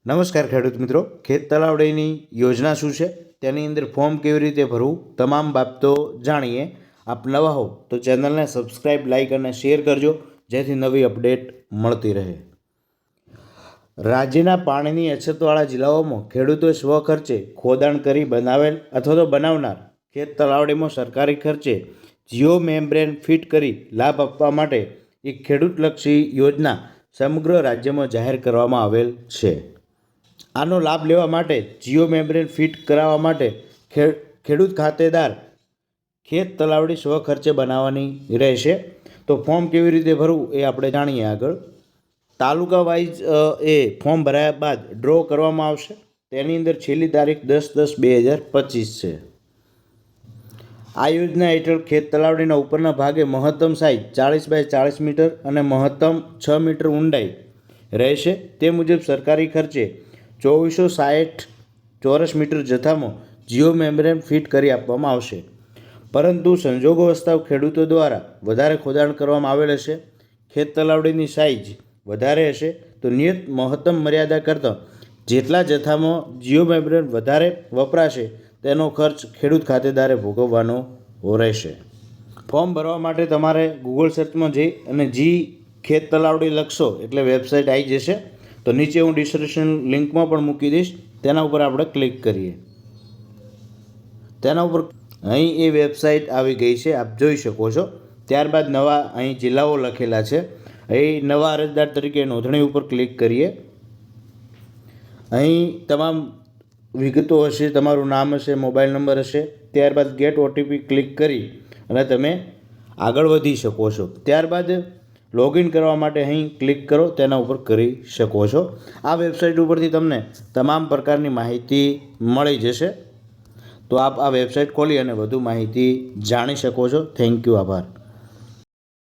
નમસ્કાર ખેડૂત મિત્રો, ખેત તલાવડીની યોજના શું છે, તેની અંદર ફોર્મ કેવી રીતે ભરવું, તમામ બાબતો જાણીએ. આપ નવા હો તો ચેનલને સબસ્ક્રાઈબ, લાઇક અને શેર કરજો, જેથી નવી અપડેટ મળતી રહે. રાજ્યના પાણીની અછતવાળા જિલ્લાઓમાં ખેડૂતોએ સ્વખર્ચે ખોદાણ કરી બનાવેલ અથવા તો બનાવનાર ખેત તલાવડીમાં સરકારી ખર્ચે જીઓ મેમ્બ્રેન ફિટ કરી લાભ આપવા માટે એક ખેડૂતલક્ષી યોજના સમગ્ર રાજ્યમાં જાહેર કરવામાં આવેલ છે. આનો લાભ લેવા માટે જીઓ મેમ્બ્રેન ફિટ કરાવવા માટે ખેડૂત ખાતેદાર ખેત તલાવડી સ્વખર્ચે બનાવવાની રહેશે. તો ફોર્મ કેવી રીતે ભરવું એ આપણે જાણીએ આગળ. તાલુકા વાઇઝ એ ફોર્મ ભરાયા બાદ ડ્રો કરવામાં આવશે. તેની અંદર છેલ્લી તારીખ 10/10/2025 છે. આ યોજના હેઠળ ખેત તલાવડીના ઉપરના ભાગે મહત્તમ સાઇઝ 40x40 મીટર અને મહત્તમ 6 મીટર ઊંડાઈ રહેશે. તે મુજબ સરકારી ખર્ચે 2460 ચોરસ મીટર જથ્થામાં જીઓ મેમ્બ્રેન ફિટ કરી આપવામાં આવશે. પરંતુ સંજોગોવશાત ખેડૂતો દ્વારા વધારે ખોદાણ કરવામાં આવેલ હશે, ખેત તલાવડીની સાઇઝ વધારે હશે, તો નિયત મહત્તમ મર્યાદા કરતાં જેટલા જથ્થામાં જીઓ મેમ્બ્રેન વધારે વપરાશે તેનો ખર્ચ ખેડૂત ખાતેદારે ભોગવવાનો રહેશે. ફોર્મ ભરવા માટે તમારે ગૂગલ સર્ચમાં જઈ અને જી ખેત તલાવડી લખશો એટલે વેબસાઇટ આવી જશે. તો નીચે હું ડિસ્ક્રિપ્શન લિંકમાં પણ મૂકી દઈશ, તેના ઉપર આપણે ક્લિક કરીએ. તેના ઉપર અહીં એ વેબસાઇટ આવી ગઈ છે, આપ જોઈ શકો છો. ત્યારબાદ નવા અહીં જિલ્લાઓ લખેલા છે. અહીં નવા અરજદાર તરીકે નોંધણી ઉપર ક્લિક કરીએ. અહીં તમામ વિગતો હશે, તમારું નામ હશે, મોબાઈલ નંબર હશે. ત્યારબાદ ગેટ ઓટીપી ક્લિક કરી અને તમે આગળ વધી શકો છો. ત્યારબાદ લોગિન કરવા માટે અહીં ક્લિક કરો, તેના ઉપર કરી શકો છો. આ વેબસાઇટ ઉપરથી તમને તમામ પ્રકારની માહિતી મળી જશે. તો આપ આ વેબસાઇટ ખોલી અને વધુ માહિતી જાણી શકો છો. થેન્ક યુ, આભાર.